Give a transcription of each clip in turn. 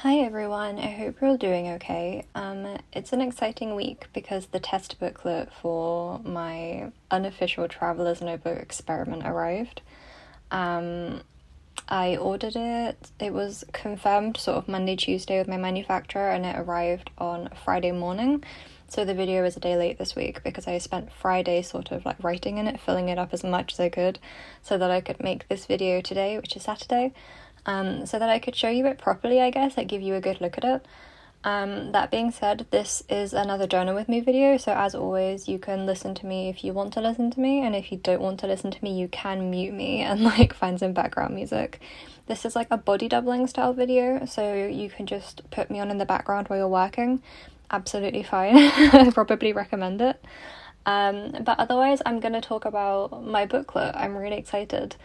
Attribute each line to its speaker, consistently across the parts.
Speaker 1: Hi everyone, I hope you're all doing okay. It's an exciting week because the test booklet for my unofficial Traveler's Notebook experiment arrived. I ordered it, it was confirmed sort of Monday, Tuesday with my manufacturer, and it arrived on Friday morning. So the video is a day late this week because I spent Friday sort of like writing in it, filling it up as much as I could so that I could make this video today, which is Saturday. So that I could show you it properly, I guess, like give you a good look at it. That being said, this is another journal with me video, so as always, you can listen to me if you want to listen to me, and if you don't want to listen to me, you can mute me and like find some background music. This is like a body doubling style video, so you can just put me on in the background while you're working. Absolutely fine. I probably recommend it. But otherwise, I'm gonna talk about my booklet. I'm really excited.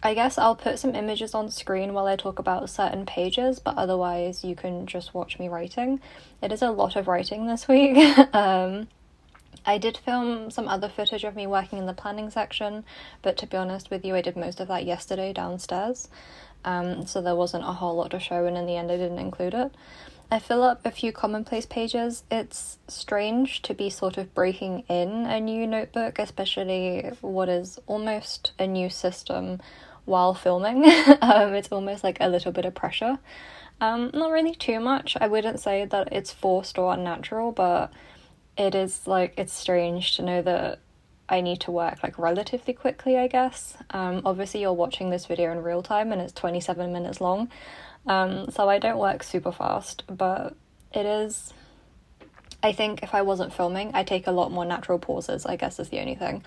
Speaker 1: I guess I'll put some images on screen while I talk about certain pages, but otherwise you can just watch me writing. It is a lot of writing this week. I did film some other footage of me working in the planning section, but to be honest with you, I did most of that yesterday downstairs. So there wasn't a whole lot to show, and in the end I didn't include it. I fill up a few commonplace pages. It's strange to be sort of breaking in a new notebook, especially what is almost a new system while filming. It's almost like a little bit of pressure. Not really too much. I wouldn't say that it's forced or unnatural, but it is like, it's strange to know that I need to work like relatively quickly, I guess. Obviously you're watching this video in real time and it's 27 minutes long. So I don't work super fast, but it is, I think if I wasn't filming, I take a lot more natural pauses, I guess is the only thing.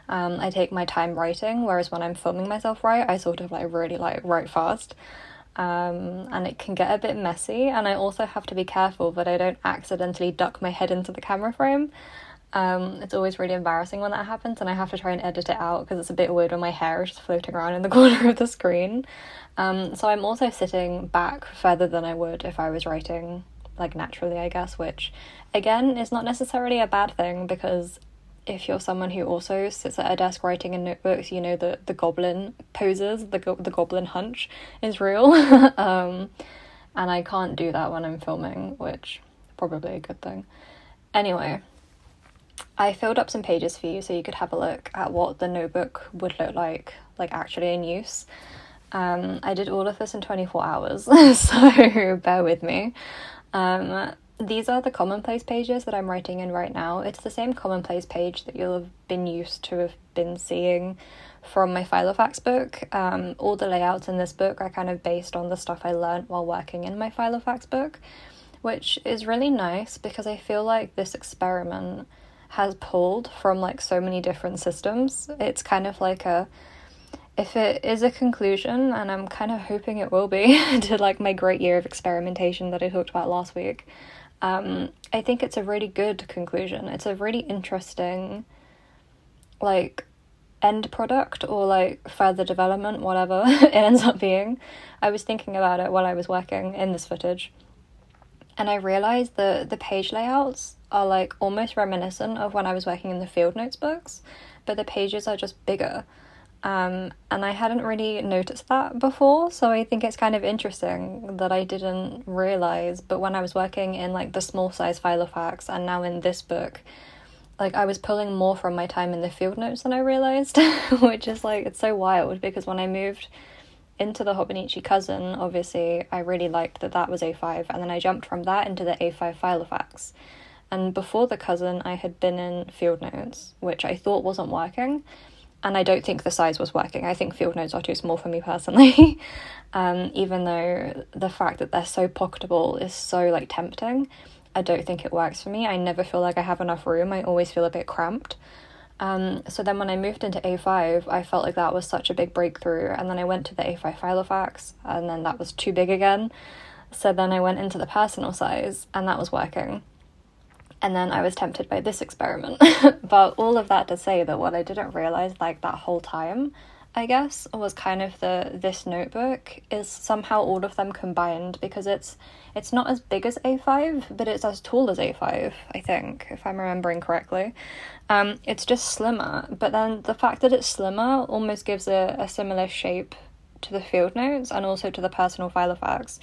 Speaker 1: I take my time writing, whereas when I'm filming myself write, I sort of like really like write fast. And it can get a bit messy, and I also have to be careful that I don't accidentally duck my head into the camera frame. It's always really embarrassing when that happens, and I have to try and edit it out because it's a bit weird when my hair is just floating around in the corner of the screen. So I'm also sitting back further than I would if I was writing like naturally, I guess, which again is not necessarily a bad thing, because if you're someone who also sits at a desk writing in notebooks, you know that the goblin poses, the goblin hunch is real. And I can't do that when I'm filming, which is probably a good thing. Anyway, I filled up some pages for you so you could have a look at what the notebook would look like actually in use. I did all of this in 24 hours, so bear with me. These are the commonplace pages that I'm writing in right now. It's the same commonplace page that you'll have been used to have been seeing from my Filofax book. All the layouts in this book are kind of based on the stuff I learned while working in my Filofax book, which is really nice because I feel like this experiment has pulled from like so many different systems. It's kind of like if it is a conclusion, and I'm kind of hoping it will be, to like my great year of experimentation that I talked about last week, I think it's a really good conclusion. It's a really interesting like end product, or like further development, whatever it ends up being. I was thinking about it while I was working in this footage, and I realized that the page layouts are like almost reminiscent of when I was working in the field notes books, but the pages are just bigger. And I hadn't really noticed that before, so I think it's kind of interesting that I didn't realize, but when I was working in like the small size Filofax and now in this book, like I was pulling more from my time in the field notes than I realized, which is like, it's so wild, because when I moved into the Hobonichi Cousin, obviously I really liked that was A5, and then I jumped from that into the A5 Filofax. And before the Cousin, I had been in field notes, which I thought wasn't working. And I don't think the size was working. I think field notes are too small for me personally. Even though the fact that they're so pocketable is so like tempting, I don't think it works for me. I never feel like I have enough room. I always feel a bit cramped. So then when I moved into A5, I felt like that was such a big breakthrough. And then I went to the A5 Filofax, and then that was too big again. So then I went into the personal size, and that was working. And then I was tempted by this experiment. But all of that to say that what I didn't realize like that whole time, I guess, was kind of this notebook is somehow all of them combined, because it's not as big as A5, but it's as tall as A5, I think, if I'm remembering correctly. It's just slimmer, but then the fact that it's slimmer almost gives it a similar shape to the field notes and also to the personal file of facts.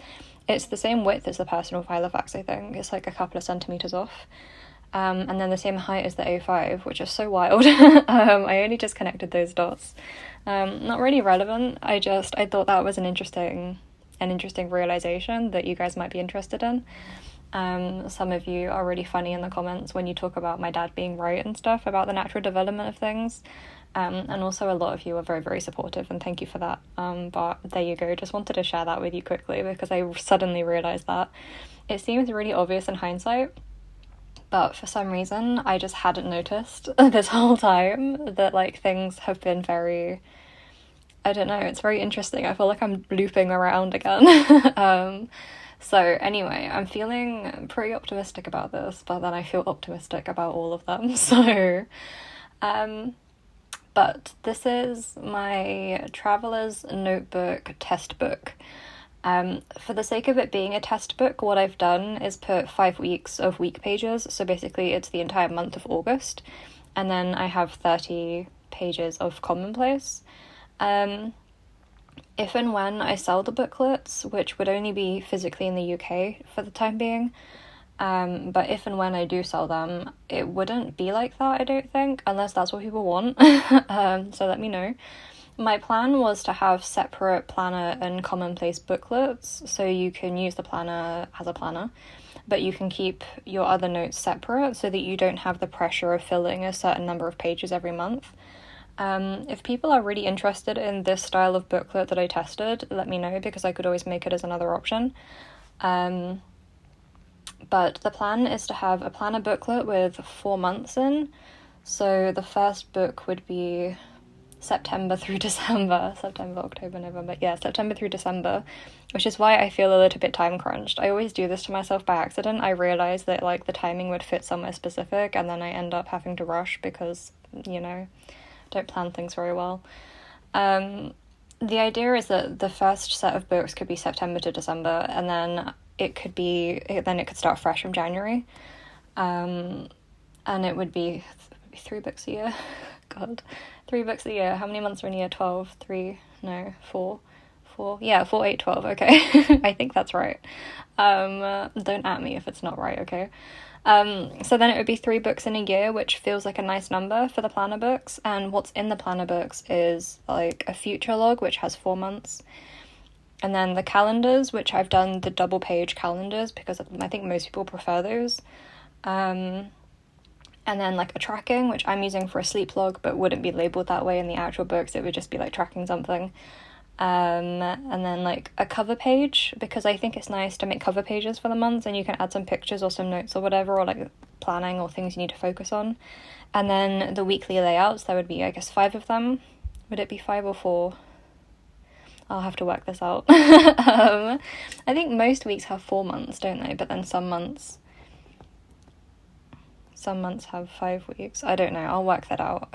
Speaker 1: It's the same width as the personal file of facts, I think. It's like a couple of centimetres off. And then the same height as the A5, which is so wild. I only just connected those dots. Not really relevant. I thought that was an interesting realization that you guys might be interested in. Some of you are really funny in the comments when you talk about my dad being right and stuff about the natural development of things. And also a lot of you are very, very supportive, and thank you for that. But there you go. Just wanted to share that with you quickly because I suddenly realized that. It seems really obvious in hindsight, but for some reason I just hadn't noticed this whole time that like things have been very, I don't know, it's very interesting. I feel like I'm looping around again. So anyway, I'm feeling pretty optimistic about this, but then I feel optimistic about all of them. So but this is my Traveler's Notebook test book. For the sake of it being a test book, what I've done is put 5 weeks of week pages. So basically it's the entire month of August. And then I have 30 pages of commonplace. If and when I sell the booklets, which would only be physically in the UK for the time being, but if and when I do sell them, it wouldn't be like that, I don't think, unless that's what people want. So let me know. My plan was to have separate planner and commonplace booklets, so you can use the planner as a planner, but you can keep your other notes separate so that you don't have the pressure of filling a certain number of pages every month. If people are really interested in this style of booklet that I tested, let me know, because I could always make it as another option. But the plan is to have a planner booklet with 4 months in. So the first book would be September through December, September through December, which is why I feel a little bit time crunched. I always do this to myself by accident. I realize that like the timing would fit somewhere specific, and then I end up having to rush because, you know, don't plan things very well. The idea is that the first set of books could be September to December, and then it could start fresh from January. And it would be 3 books a year. God, 3 books a year. How many months are in a year? 12? 3? No, 4. 4? Yeah, 4, 8, 12. Okay. I think that's right. Don't at me if it's not right, okay? So then it would be 3 books in a year, which feels like a nice number for the planner books. And what's in the planner books is like a future log, which has 4 months. And then the calendars, which I've done the double page calendars because I think most people prefer those. And then like a tracking, which I'm using for a sleep log, but wouldn't be labeled that way in the actual books. It would just be like tracking something. And then like a cover page, because I think it's nice to make cover pages for the months and you can add some pictures or some notes or whatever, or like planning or things you need to focus on. And then the weekly layouts, there would be, I guess, 5 of them. Would it be 5 or 4? I'll have to work this out. I think most weeks have 4 months, don't they? But then some months have 5 weeks. I don't know. I'll work that out.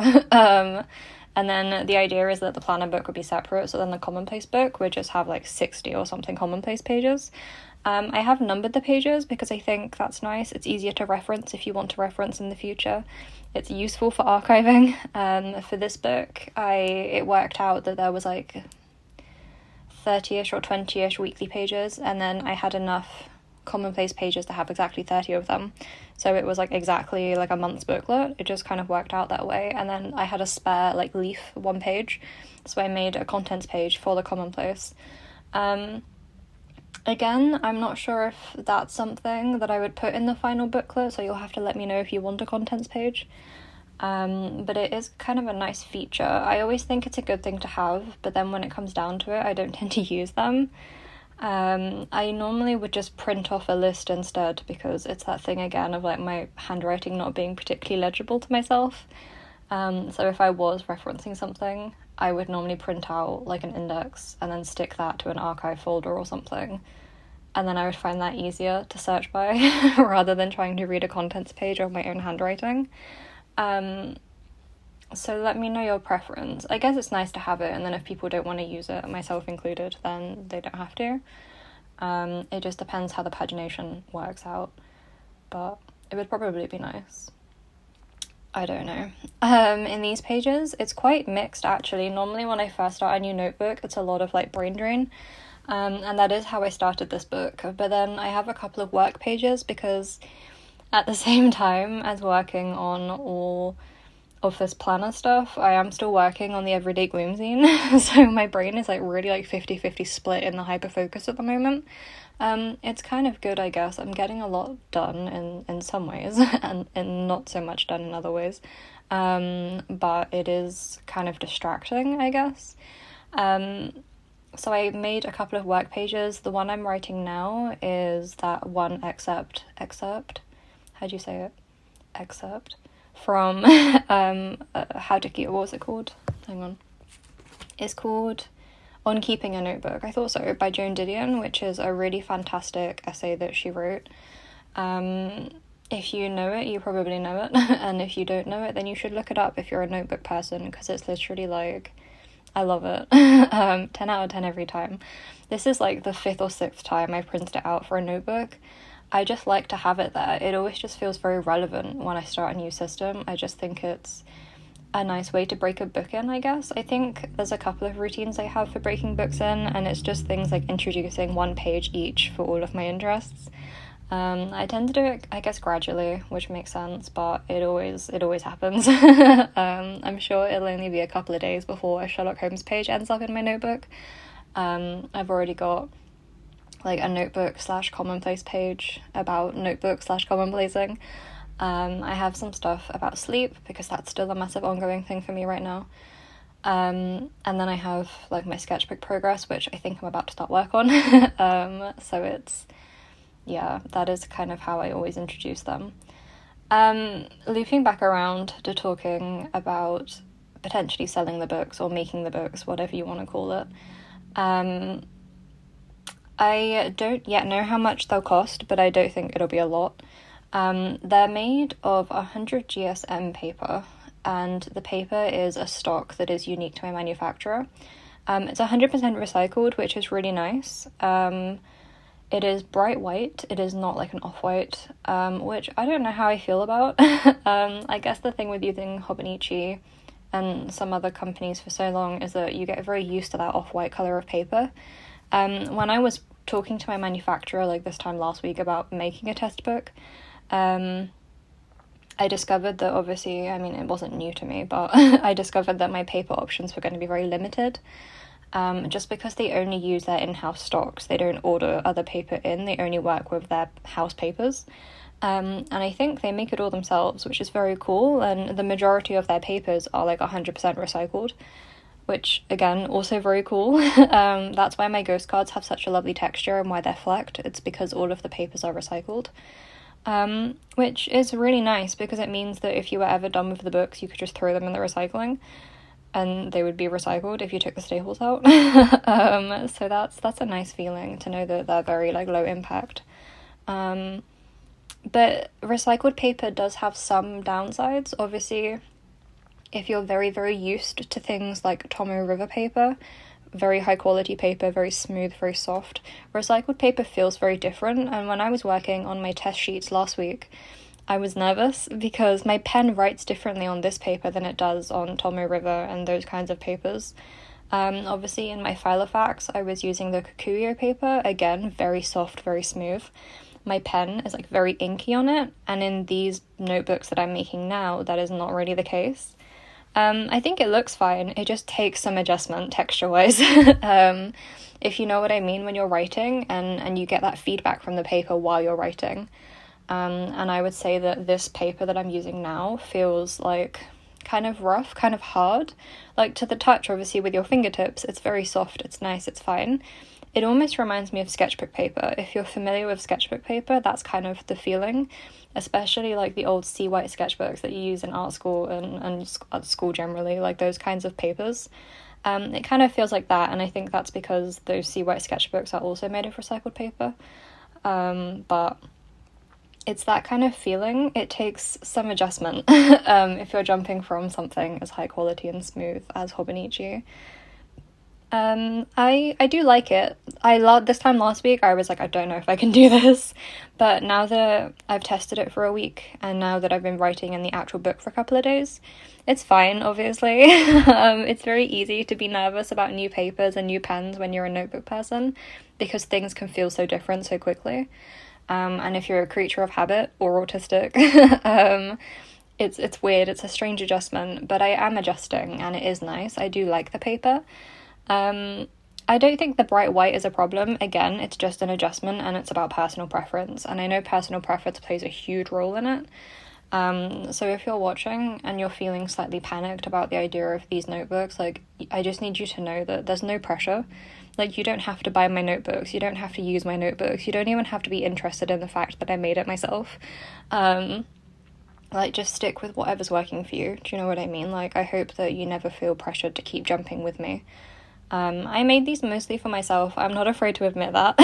Speaker 1: And then the idea is that the planner book would be separate. So then the commonplace book would just have like 60 or something commonplace pages. I have numbered the pages because I think that's nice. It's easier to reference if you want to reference in the future. It's useful for archiving. For this book, it worked out that there was like 30-ish or 20-ish weekly pages, and then I had enough commonplace pages to have exactly 30 of them. So it was like exactly like a month's booklet. It just kind of worked out that way. And then I had a spare like leaf 1 page, so I made a contents page for the commonplace. Again, I'm not sure if that's something that I would put in the final booklet, so you'll have to let me know if you want a contents page. But it is kind of a nice feature. I always think it's a good thing to have, but then when it comes down to it, I don't tend to use them. I normally would just print off a list instead, because it's that thing again of like my handwriting not being particularly legible to myself. So if I was referencing something, I would normally print out like an index and then stick that to an archive folder or something. And then I would find that easier to search by rather than trying to read a contents page of my own handwriting. So let me know your preference. I guess it's nice to have it, and then if people don't want to use it, myself included, then they don't have to. It just depends how the pagination works out, but it would probably be nice. I don't know. In these pages, it's quite mixed actually. Normally when I first start a new notebook, it's a lot of like brain drain. And that is how I started this book. But then I have a couple of work pages because at the same time as working on all of this planner stuff, I am still working on the Everyday Gloomzine. So my brain is like really like 50-50 split in the hyperfocus at the moment. It's kind of good, I guess. I'm getting a lot done in some ways and not so much done in other ways. But it is kind of distracting, I guess. So I made a couple of work pages. The one I'm writing now is that one excerpt, how do you say it? Excerpt from How to Keep, what was it called? Hang on. It's called On Keeping a Notebook, I thought so, by Joan Didion, which is a really fantastic essay that she wrote. If you know it, you probably know it. And if you don't know it, then you should look it up if you're a notebook person, because it's literally like, I love it. 10 out of 10 every time. This is like the 5th or 6th time I printed it out for a notebook. I just like to have it there. It always just feels very relevant when I start a new system. I just think it's a nice way to break a book in, I guess. I think there's a couple of routines I have for breaking books in, and it's just things like introducing one page each for all of my interests. I tend to do it, I guess, gradually, which makes sense, but it always happens. I'm sure it'll only be a couple of days before a Sherlock Holmes page ends up in my notebook. I've already got like a notebook / commonplace page about notebook / commonplacing. I have some stuff about sleep because that's still a massive ongoing thing for me right now. And then I have like my sketchbook progress, which I think I'm about to start work on. So it's, yeah, that is kind of how I always introduce them. Looping back around to talking about potentially selling the books or making the books, whatever you want to call it. I don't yet know how much they'll cost, but I don't think it'll be a lot. They're made of 100 GSM paper, and the paper is a stock that is unique to my manufacturer. It's 100% recycled, which is really nice. It is bright white. It is not like an off-white, which I don't know how I feel about. I guess the thing with using Hobonichi and some other companies for so long is that you get very used to that off-white colour of paper. When I was talking to my manufacturer like this time last week about making a test book, I discovered that obviously, I mean, it wasn't new to me, but I discovered that my paper options were going to be very limited. Just because they only use their in-house stocks. They don't order other paper in, they only work with their house papers. And I think they make it all themselves, which is very cool, and the majority of their papers are like 100% recycled, which again, also very cool. That's why my ghost cards have such a lovely texture and why they're flecked. It's because all of the papers are recycled. Which is really nice because it means that if you were ever done with the books, you could just throw them in the recycling and they would be recycled if you took the staples out. So that's a nice feeling to know that they're very like low impact. But recycled paper does have some downsides. Obviously, if you're very, very used to things like Tomo River paper, very high quality paper, very smooth, very soft, recycled paper feels very different. And when I was working on my test sheets last week, I was nervous because my pen writes differently on this paper than it does on Tomo River and those kinds of papers. Obviously in my Filofax, I was using the Kikuyo paper, again, very soft, very smooth. My pen is like very inky on it, and in these notebooks that I'm making now, that is not really the case. I think it looks fine, it just takes some adjustment texture-wise. If you know what I mean when you're writing, and you get that feedback from the paper while you're writing. And I would say that this paper that I'm using now feels like kind of rough, kind of hard. Like to the touch, obviously, with your fingertips, it's very soft, it's nice, it's fine. It almost reminds me of sketchbook paper. If you're familiar with sketchbook paper, that's kind of the feeling, especially like the old sea white sketchbooks that you use in art school and at school generally, like those kinds of papers. It kind of feels like that, and I think that's because those sea white sketchbooks are also made of recycled paper. But it's that kind of feeling. It takes some adjustment if you're jumping from something as high quality and smooth as Hobonichi. I do like it. This time last week I was like, I don't know if I can do this, but now that I've tested it for a week and now that I've been writing in the actual book for a couple of days, it's fine, obviously. It's very easy to be nervous about new papers and new pens when you're a notebook person because things can feel so different so quickly. And if you're a creature of habit or autistic, it's weird. It's a strange adjustment, but I am adjusting and it is nice. I do like the paper. I don't think the bright white is a problem. Again, it's just an adjustment and it's about personal preference. And I know personal preference plays a huge role in it. So if you're watching and you're feeling slightly panicked about the idea of these notebooks, like, I just need you to know that there's no pressure. Like, you don't have to buy my notebooks. You don't have to use my notebooks. You don't even have to be interested in the fact that I made it myself. Like, just stick with whatever's working for you. Do you know what I mean? Like, I hope that you never feel pressured to keep jumping with me. I made these mostly for myself. I'm not afraid to admit that.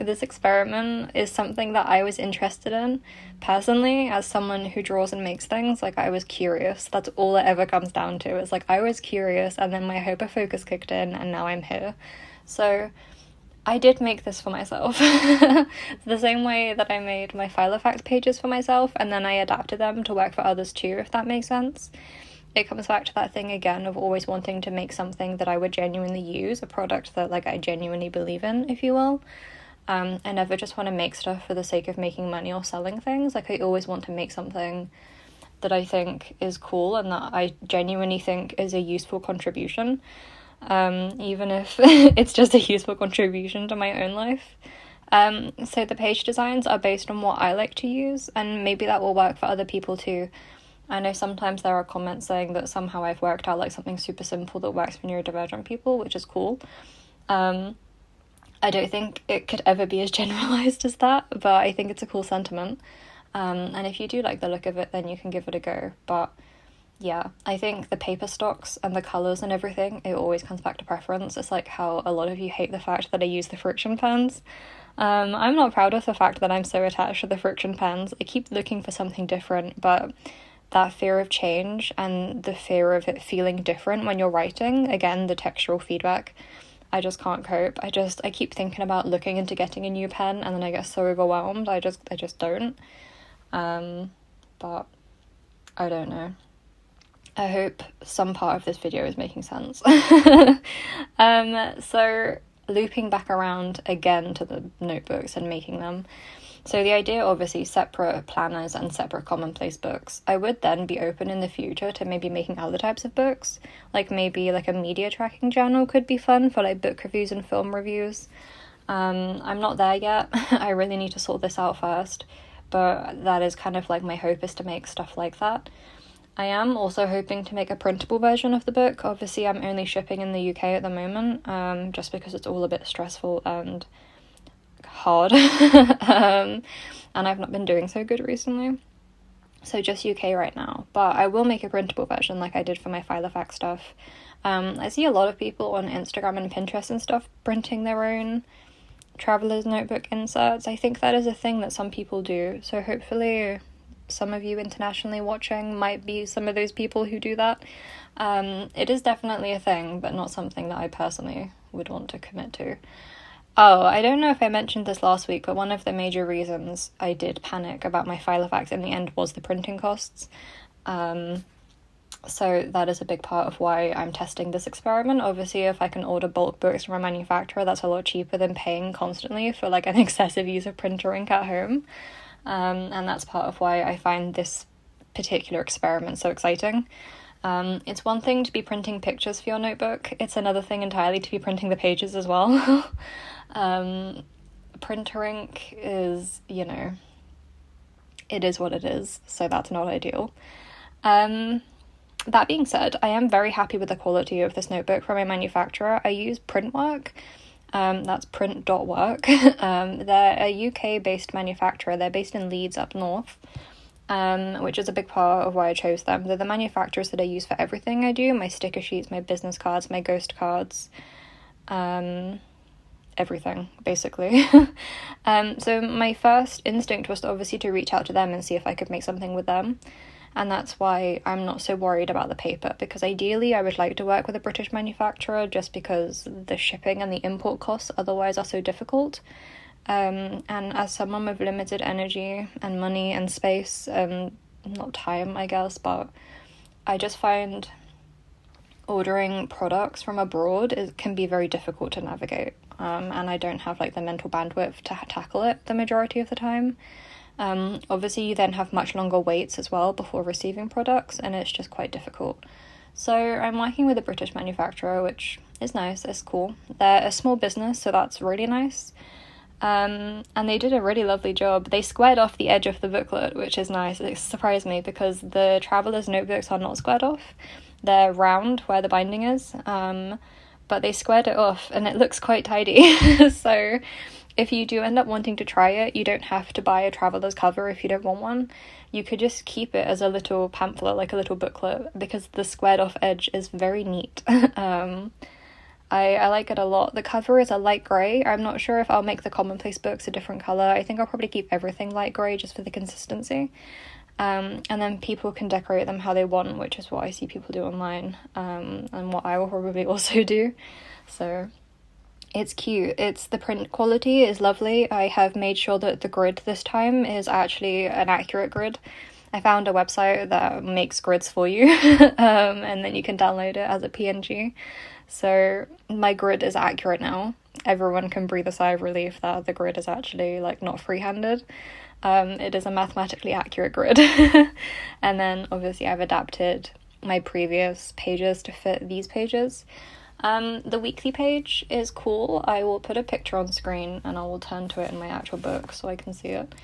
Speaker 1: This experiment is something that I was interested in personally as someone who draws and makes things. Like, I was curious. That's all it ever comes down to. It's like, I was curious and then my hyperfocus kicked in and now I'm here. So I did make this for myself. It's the same way that I made my file of facts pages for myself and then I adapted them to work for others too, if that makes sense. It comes back to that thing again of always wanting to make something that I would genuinely use, a product that, like, I genuinely believe in, if you will. I never just want to make stuff for the sake of making money or selling things. Like, I always want to make something that I think is cool and that I genuinely think is a useful contribution, even if it's just a useful contribution to my own life. So the page designs are based on what I like to use, and maybe that will work for other people too. I know sometimes there are comments saying that somehow I've worked out, like, something super simple that works for neurodivergent people, which is cool. I don't think it could ever be as generalized as that, but I think it's a cool sentiment. And if you do like the look of it, then you can give it a go. But yeah, I think the paper stocks and the colours and everything, it always comes back to preference. It's like how a lot of you hate the fact that I use the friction pens. I'm not proud of the fact that I'm so attached to the friction pens. I keep looking for something different, but that fear of change and the fear of it feeling different when you're writing, again, the textural feedback, I just can't cope. I keep thinking about looking into getting a new pen and then I get so overwhelmed. I just don't. But I don't know. I hope some part of this video is making sense. So looping back around again to the notebooks and making them. So the idea, obviously, separate planners and separate commonplace books. I would then be open in the future to maybe making other types of books. Like, maybe like a media tracking journal could be fun for, like, book reviews and film reviews. I'm not there yet. I really need to sort this out first. But that is kind of like my hope, is to make stuff like that. I am also hoping to make a printable version of the book. Obviously, I'm only shipping in the UK at the moment, just because it's all a bit stressful and hard. And I've not been doing so good recently. So just UK right now. But I will make a printable version like I did for my file of facts stuff. I see a lot of people on Instagram and Pinterest and stuff printing their own traveler's notebook inserts. I think that is a thing that some people do. So hopefully some of you internationally watching might be some of those people who do that. It is definitely a thing, but not something that I personally would want to commit to. Oh, I don't know if I mentioned this last week, but one of the major reasons I did panic about my file of facts in the end was the printing costs. So that is a big part of why I'm testing this experiment. Obviously, if I can order bulk books from a manufacturer, that's a lot cheaper than paying constantly for, like, an excessive use of printer ink at home. And that's part of why I find this particular experiment so exciting. It's one thing to be printing pictures for your notebook. It's another thing entirely to be printing the pages as well. Printer ink is, you know, it is what it is, so that's not ideal. That being said, I am very happy with the quality of this notebook from my manufacturer. I use Printwork. That's print.work. They're a UK-based manufacturer. They're based in Leeds up north, which is a big part of why I chose them. They're the manufacturers that I use for everything I do. My sticker sheets, my business cards, my ghost cards, everything, basically. So my first instinct was obviously to reach out to them and see if I could make something with them. and that's why I'm not so worried about the paper, because ideally I would like to work with a British manufacturer just because the shipping and the import costs otherwise are so difficult. And as someone with limited energy and money and space, not time, I guess, but I just find ordering products from abroad can be very difficult to navigate, and I don't have like the mental bandwidth to tackle it the majority of the time. Obviously you then have much longer waits as well before receiving products, and it's just quite difficult. So I'm working with a British manufacturer, which is nice, it's cool. They're a small business, so that's really nice. And they did a really lovely job. They squared off the edge of the booklet, which is nice. It surprised me because the traveler's notebooks are not squared off. They're round where the binding is, but they squared it off and it looks quite tidy. So if you do end up wanting to try it, you don't have to buy a traveler's cover if you don't want one. You could just keep it as a little pamphlet, like a little booklet, because the squared off edge is very neat. I like it a lot. The cover is a light grey. I'm not sure if I'll make the commonplace books a different colour. I think I'll probably keep everything light grey just for the consistency. And then people can decorate them how they want, which is what I see people do online, and what I will probably also do. So it's cute. The print quality is lovely. I have made sure that the grid this time is actually an accurate grid. I found a website that makes grids for you, and then you can download it as a PNG. So my grid is accurate now. Everyone can breathe a sigh of relief that the grid is actually like not freehanded. It is a mathematically accurate grid. And then obviously I've adapted my previous pages to fit these pages. The weekly page is cool. I will put a picture on screen and I will turn to it in my actual book so I can see it.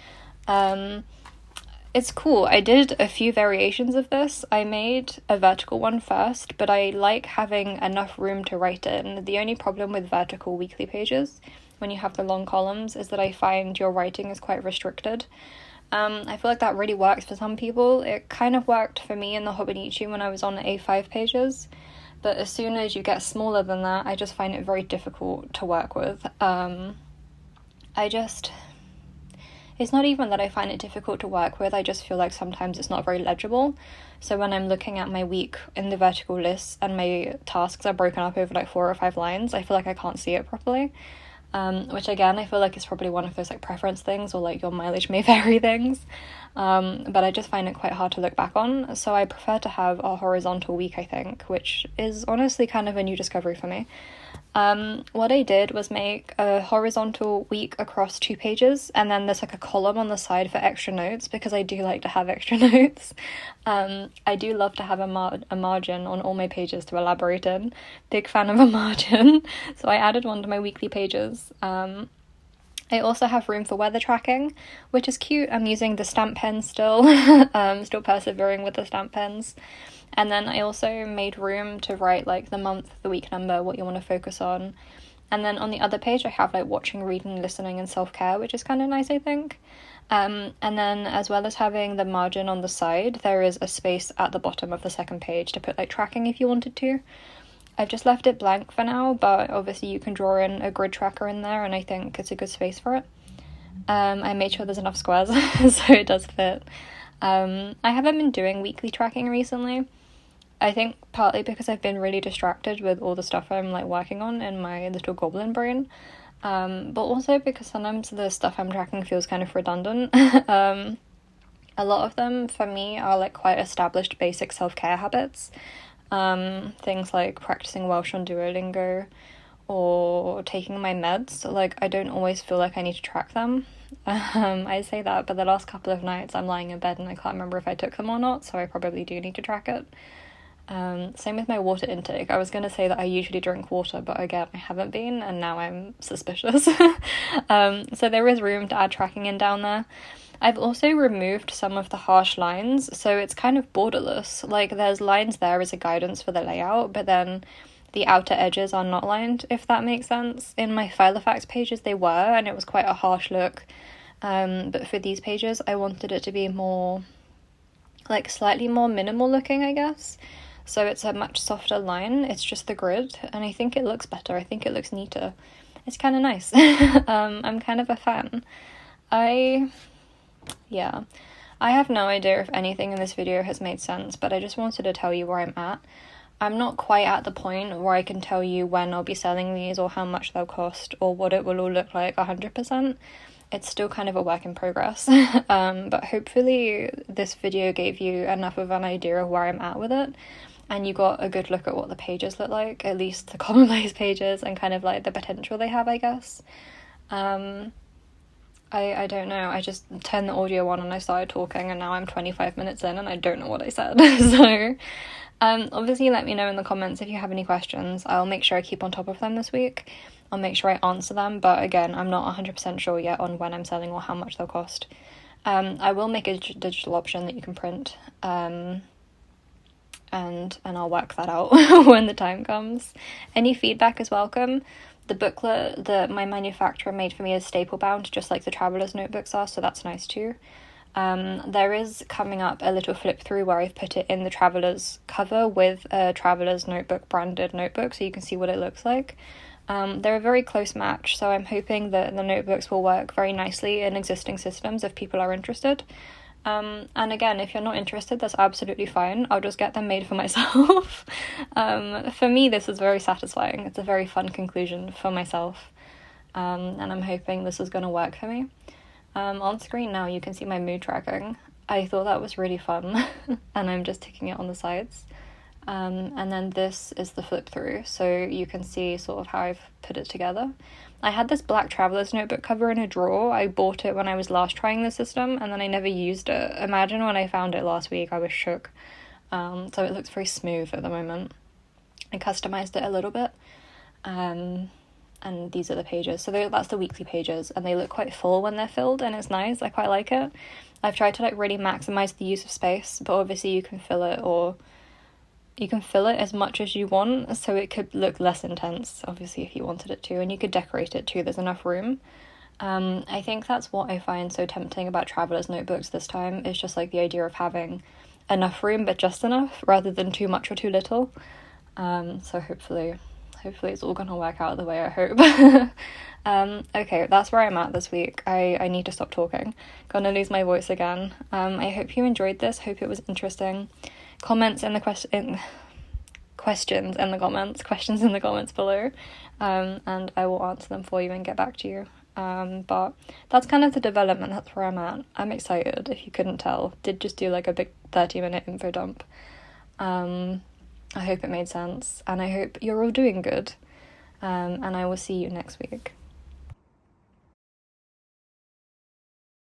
Speaker 1: It's cool. I did a few variations of this. I made a vertical one first, but I like having enough room to write in. The only problem with vertical weekly pages, when you have the long columns, is that I find your writing is quite restricted. I feel like that really works for some people. It kind of worked for me in the Hobonichi when I was on A5 pages, but as soon as you get smaller than that, I just find it very difficult to work with. It's not even that I find it difficult to work with, I just feel like sometimes it's not very legible. So when I'm looking at my week in the vertical list and my tasks are broken up over like 4 or 5 lines, I feel like I can't see it properly. Which again, I feel like is probably one of those like preference things, or like your mileage may vary things. But I just find it quite hard to look back on. So I prefer to have a horizontal week, I think, which is honestly kind of a new discovery for me. What I did was make a horizontal week across 2 pages, and then there's like a column on the side for extra notes, because I do like to have extra notes. I do love to have a margin on all my pages to elaborate in. Big fan of a margin. So I added one to my weekly pages. I also have room for weather tracking, which is cute. I'm using the stamp pen still, still persevering with the stamp pens. And then I also made room to write like the month, the week number, what you want to focus on. And then on the other page, I have like watching, reading, listening, and self-care, which is kind of nice, I think. And then as well as having the margin on the side, there is a space at the bottom of the second page to put like tracking if you wanted to. I've just left it blank for now, but obviously you can draw in a grid tracker in there, and I think it's a good space for it. I made sure there's enough squares so it does fit. I haven't been doing weekly tracking recently. I think partly because I've been really distracted with all the stuff I'm like working on in my little goblin brain, but also because sometimes the stuff I'm tracking feels kind of redundant. A lot of them for me are like quite established basic self-care habits, things like practicing Welsh on Duolingo or taking my meds. Like, I don't always feel like I need to track them. I say that, but the last couple of nights I'm lying in bed and I can't remember if I took them or not, so I probably do need to track it. Same with my water intake. I was going to say that I usually drink water, but again, I haven't been, and now I'm suspicious. So there is room to add tracking in down there. I've also removed some of the harsh lines, so it's kind of borderless. Like, there's lines there as a guidance for the layout, but then the outer edges are not lined, if that makes sense. In my Filofax pages they were, and it was quite a harsh look. But for these pages, I wanted it to be more, like, slightly more minimal looking, I guess. So it's a much softer line. It's just the grid, and I think it looks better. I think it looks neater. It's kind of nice. I'm kind of a fan. I I have no idea if anything in this video has made sense, but I just wanted to tell you where I'm at. I'm not quite at the point where I can tell you when I'll be selling these or how much they'll cost or what it will all look like 100%. It's still kind of a work in progress. But hopefully this video gave you enough of an idea of where I'm at with it, and you got a good look at what the pages look like, at least the commonplace pages, and kind of like the potential they have, I guess. I don't know, I just turned the audio on and I started talking, and now I'm 25 minutes in and I don't know what I said. So obviously let me know in the comments if you have any questions. I'll make sure I keep on top of them this week. I'll make sure I answer them, but again, I'm not 100% sure yet on when I'm selling or how much they'll cost. I will make a digital option that you can print, and I'll work that out when the time comes. Any feedback is welcome. The booklet that my manufacturer made for me is staple bound, just like the traveler's notebooks are, so that's nice too. There is coming up a little flip through where I've put it in the traveler's cover with a traveler's notebook branded notebook, so you can see what it looks like. They're a very close match, so I'm hoping that the notebooks will work very nicely in existing systems if people are interested. And again, if you're not interested, that's absolutely fine. I'll just get them made for myself. For me, this is very satisfying. It's a very fun conclusion for myself. And I'm hoping this is going to work for me. On screen now, you can see my mood tracking. I thought that was really fun, and I'm just ticking it on the sides. And then this is the flip through, so you can see sort of how I've put it together. I had this black traveler's notebook cover in a drawer. I bought it when I was last trying the system, and then I never used it. Imagine when I found it last week, I was shook. So it looks very smooth at the moment. I customized it a little bit. And these are the pages. So that's the weekly pages, and they look quite full when they're filled, and it's nice. I quite like it. I've tried to like really maximize the use of space, but obviously you can fill it as much as you want, so it could look less intense, obviously, if you wanted it to, and you could decorate it too. There's enough room. I think that's what I find so tempting about traveler's notebooks this time, is just like the idea of having enough room, but just enough, rather than too much or too little. So hopefully it's all gonna work out the way I hope. Okay, that's where I'm at this week. I need to stop talking. Gonna lose my voice again. I hope you enjoyed this. Hope it was interesting. Comments in the questions in the comments below, and I will answer them for you and get back to you. But that's kind of the development. That's where I'm at. I'm excited, if you couldn't tell. Did just do like a big 30-minute info dump. I hope it made sense, and I hope you're all doing good, and I will see you next week.